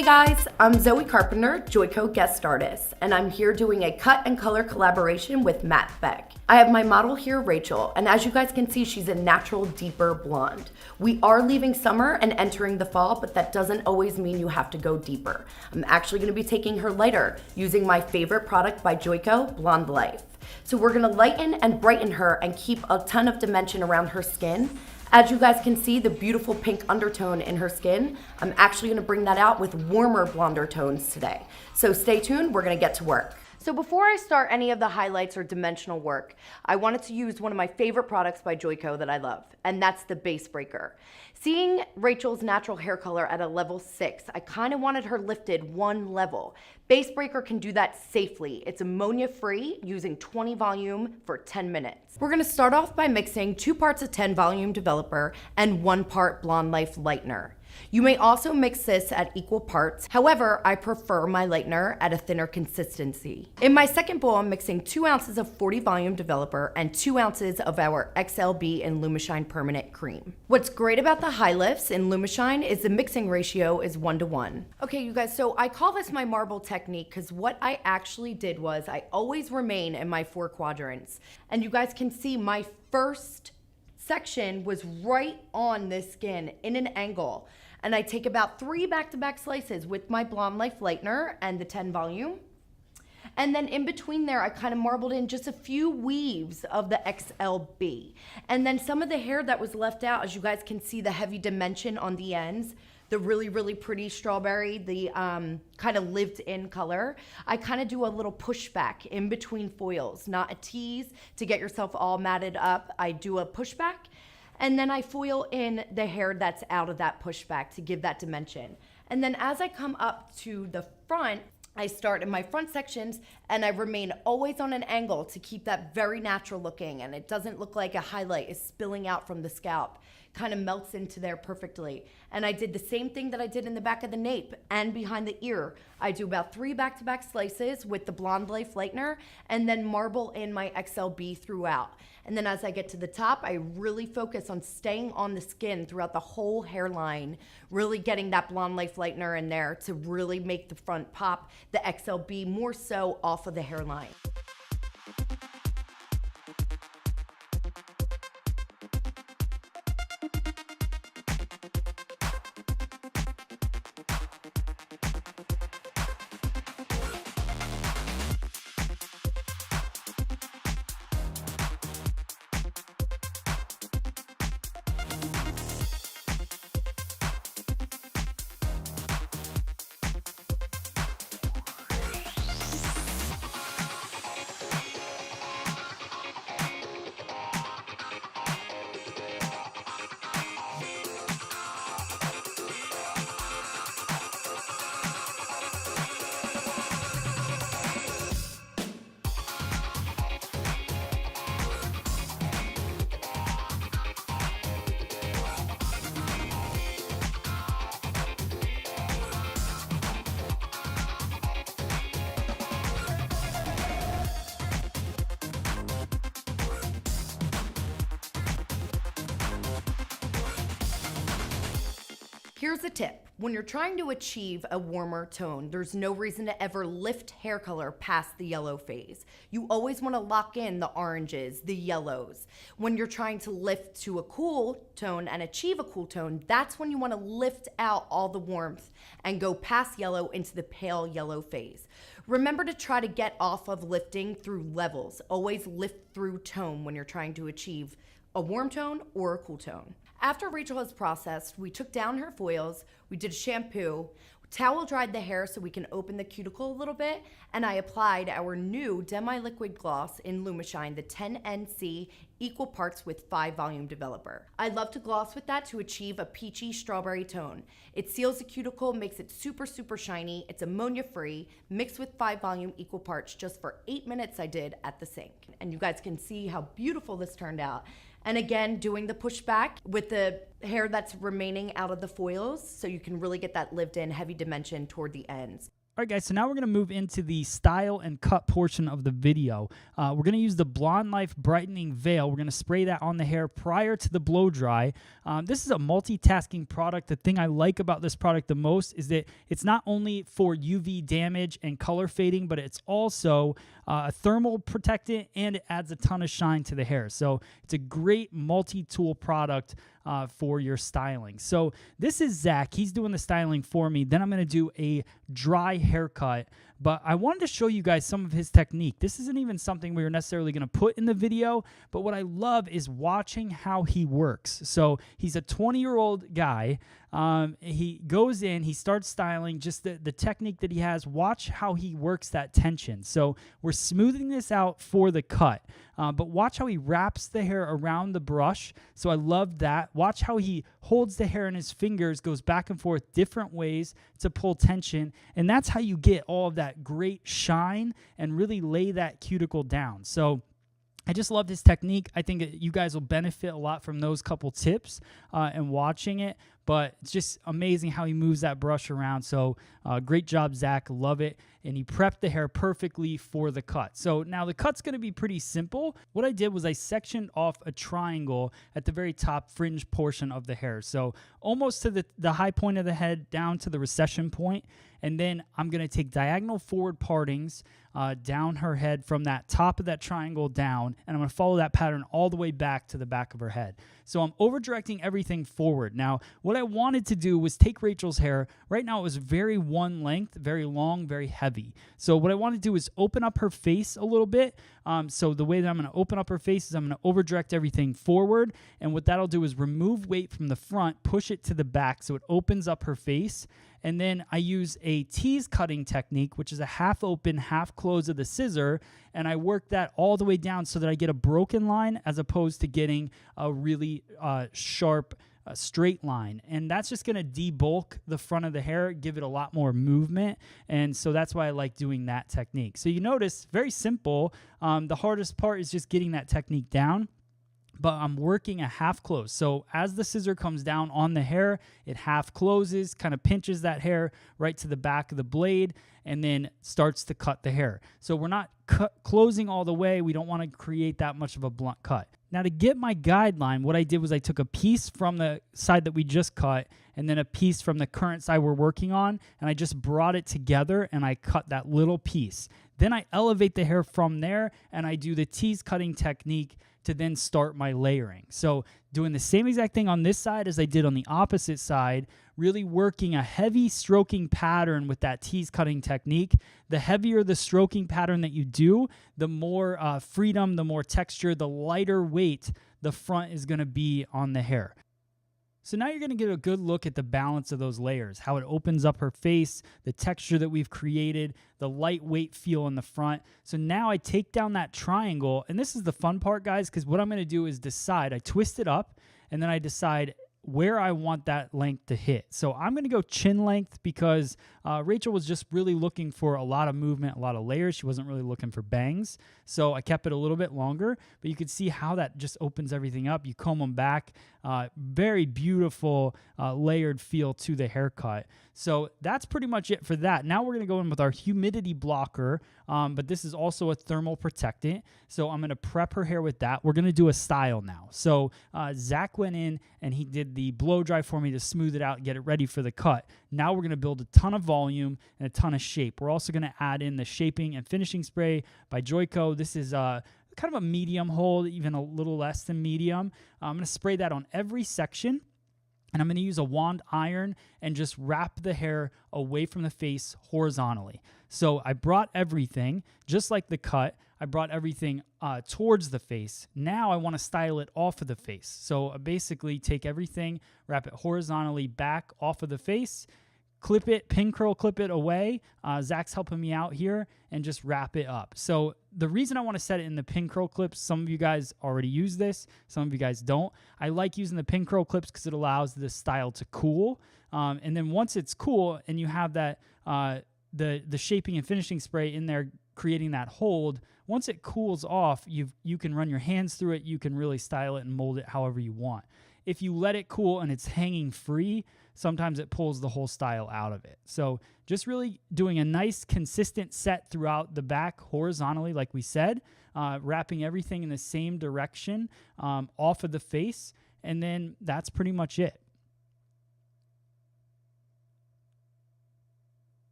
Hey guys, I'm Zoe Carpenter, Joico Guest Artist, and I'm here doing a cut and color collaboration with Beck. I have my model here, Rachel, and as you guys can see, she's a natural, deeper blonde. We are leaving summer and entering the fall, but that doesn't always mean you have to go deeper. I'm actually gonna be taking her lighter, using my favorite product by Joico, Blonde Life. So we're gonna lighten and brighten her and keep a ton of dimension around her skin. As you guys can see, the beautiful pink undertone in her skin, I'm actually gonna bring that out with warmer blonder tones today. So stay tuned, we're gonna get to work. So before I start any of the highlights or dimensional work, I wanted to use one of my favorite products by Joico that I love, and that's the Base Breaker. Seeing Rachel's natural hair color at a level 6, I kind of wanted her lifted one level. Base Breaker can do that safely. It's ammonia-free, using 20 volume for 10 minutes. We're gonna start off by mixing 2 parts of 10 volume developer and 1 part Blonde Life Lightener. You may also mix this at equal parts. However, I prefer my lightener at a thinner consistency. In my second bowl, I'm mixing 2 ounces of 40 volume developer and 2 ounces of our XLB and LumiShine Permanent Créme. What's great about the high lifts in LumiShine is the mixing ratio is 1:1. Okay, you guys, so I call this my marble technique because what I actually did was I always remain in my 4 quadrants. And you guys can see my first section was right on this skin in an angle. And I take about 3 back-to-back slices with my Blonde Life Lightener and the 10 volume. And then in between there, I kind of marbled in just a few weaves of the XLB. And then some of the hair that was left out, as you guys can see the heavy dimension on the ends, the really, really pretty strawberry, the kind of lived in color. I kind of do a little pushback in between foils, not a tease to get yourself all matted up. I do a pushback. And then I foil in the hair that's out of that pushback to give that dimension. And then as I come up to the front, I start in my front sections and I remain always on an angle to keep that very natural looking, and it doesn't look like a highlight is spilling out from the scalp. Kind of melts into there perfectly. And I did the same thing that I did in the back of the nape and behind the ear. I do about 3 back-to-back slices with the Blonde Life Lightener and then marble in my XLB throughout. And then as I get to the top, I really focus on staying on the skin throughout the whole hairline, really getting that Blonde Life Lightener in there to really make the front pop, the XLB more so off of the hairline. Here's a tip. When you're trying to achieve a warmer tone, there's no reason to ever lift hair color past the yellow phase. You always want to lock in the oranges, the yellows. When you're trying to lift to a cool tone and achieve a cool tone, that's when you want to lift out all the warmth and go past yellow into the pale yellow phase. Remember to try to get off of lifting through levels. Always lift through tone when you're trying to achieve a warm tone or a cool tone. After Rachel has processed, we took down her foils, we did a shampoo, towel dried the hair so we can open the cuticle a little bit, and I applied our new demi-liquid gloss in LumiShine, the 10NC, equal parts with 5 volume developer. I love to gloss with that to achieve a peachy strawberry tone. It seals the cuticle, makes it super, super shiny. It's ammonia-free, mixed with 5 volume equal parts just for 8 minutes I did at the sink. And you guys can see how beautiful this turned out. And again, doing the pushback with the hair that's remaining out of the foils so you can really get that lived in heavy dimension toward the ends. All right, guys, so now we're going to move into the style and cut portion of the video. We're going to use the Blonde Life Brightening Veil. We're going to spray that on the hair prior to the blow dry. This is a multitasking product. The thing I like about this product the most is that it's not only for UV damage and color fading, but it's also a thermal protectant, and it adds a ton of shine to the hair. So it's a great multi-tool product for your styling. So this is Zach. He's doing the styling for me. Then I'm going to do a dry haircut. But I wanted to show you guys some of his technique. This isn't even something we were necessarily going to put in the video, but what I love is watching how he works. So he's a 20-year-old guy. He goes in, he starts styling, just the technique that he has. Watch how he works that tension. So we're smoothing this out for the cut, but watch how he wraps the hair around the brush. So I love that. Watch how he holds the hair in his fingers, goes back and forth different ways to pull tension, and that's how you get all of that great shine and really lay that cuticle down. So I just love his technique. I think you guys will benefit a lot from those couple tips and watching it, but it's just amazing how he moves that brush around. So great job, Zach. Love it. And he prepped the hair perfectly for the cut. So now the cut's going to be pretty simple. What I did was I sectioned off a triangle at the very top fringe portion of the hair. So almost to the high point of the head down to the recession point. And then I'm going to take diagonal forward partings down her head from that top of that triangle down, and I'm going to follow that pattern all the way back to the back of her head. So I'm over directing everything forward. Now, what I wanted to do was take Rachel's hair. Right now it was very one length, very long, very heavy. So what I want to do is open up her face a little bit. So the way that I'm going to open up her face is I'm going to over direct everything forward, and what that'll do is remove weight from the front, push it to the back so it opens up her face. And then I use a tease cutting technique, which is a half open, half close of the scissor, and I work that all the way down so that I get a broken line as opposed to getting a really sharp straight line. And that's just going to debulk the front of the hair, give it a lot more movement, and so that's why I like doing that technique. So you notice, very simple. The hardest part is just getting that technique down, but I'm working a half close. So as the scissor comes down on the hair, it half closes, kind of pinches that hair right to the back of the blade, and then starts to cut the hair. So we're not closing all the way. We don't want to create that much of a blunt cut. Now to get my guideline, what I did was I took a piece from the side that we just cut and then a piece from the current side we're working on, and I just brought it together and I cut that little piece. Then I elevate the hair from there and I do the tease cutting technique to then start my layering. So doing the same exact thing on this side as I did on the opposite side, really working a heavy stroking pattern with that tease cutting technique. The heavier the stroking pattern that you do, the more freedom, the more texture, the lighter weight the front is going to be on the hair. So now you're going to get a good look at the balance of those layers, how it opens up her face, the texture that we've created, the lightweight feel in the front. So now I take down that triangle, and this is the fun part, guys, because what I'm going to do is decide. I twist it up, and then I decide where I want that length to hit. So I'm going to go chin length because Rachel was just really looking for a lot of movement, a lot of layers. She wasn't really looking for bangs. So I kept it a little bit longer, but you can see how that just opens everything up. You comb them back. Very beautiful layered feel to the haircut. So that's pretty much it for that. Now we're going to go in with our humidity blocker, but this is also a thermal protectant. So I'm going to prep her hair with that. We're going to do a style now. So Zach went in and he did the blow dry for me to smooth it out and get it ready for the cut. Now we're going to build a ton of volume and a ton of shape. We're also going to add in the shaping and finishing spray by Joico. This is kind of a medium hold, even a little less than medium. I'm going to spray that on every section. And I'm going to use a wand iron and just wrap the hair away from the face horizontally. So I brought everything, just like the cut, I brought everything towards the face. Now I want to style it off of the face. So I basically take everything, wrap it horizontally back off of the face, clip it, pin curl clip it away. Zach's helping me out here, and just wrap it up. So the reason I want to set it in the pin curl clips, some of you guys already use this, some of you guys don't. I like using the pin curl clips because it allows the style to cool. And then once it's cool and you have that the shaping and finishing spray in there creating that hold, once it cools off, you can run your hands through it, you can really style it and mold it however you want. if you let it cool and it's hanging free, sometimes it pulls the whole style out of it. So just really doing a nice consistent set throughout the back horizontally, like we said, wrapping everything in the same direction off of the face, and then that's pretty much it.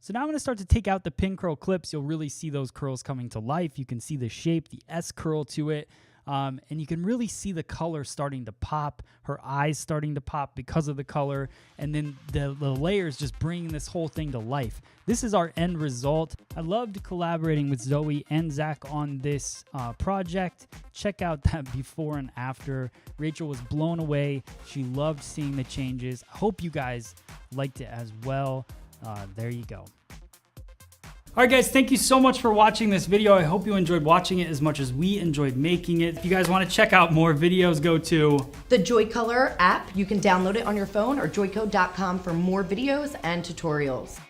So now I'm going to start to take out the pin curl clips. You'll really see those curls coming to life. You can see the shape, the S curl to it. And you can really see the color starting to pop, her eyes starting to pop because of the color, and then the layers just bringing this whole thing to life. This is our end result. I loved collaborating with Zoe and Zach on this project. Check out that before and after. Rachel was blown away. She loved seeing the changes. I hope you guys liked it as well. There you go. All right, guys, thank you so much for watching this video. I hope you enjoyed watching it as much as we enjoyed making it. If you guys want to check out more videos, go to the Joicolor app. You can download it on your phone or joico.com for more videos and tutorials.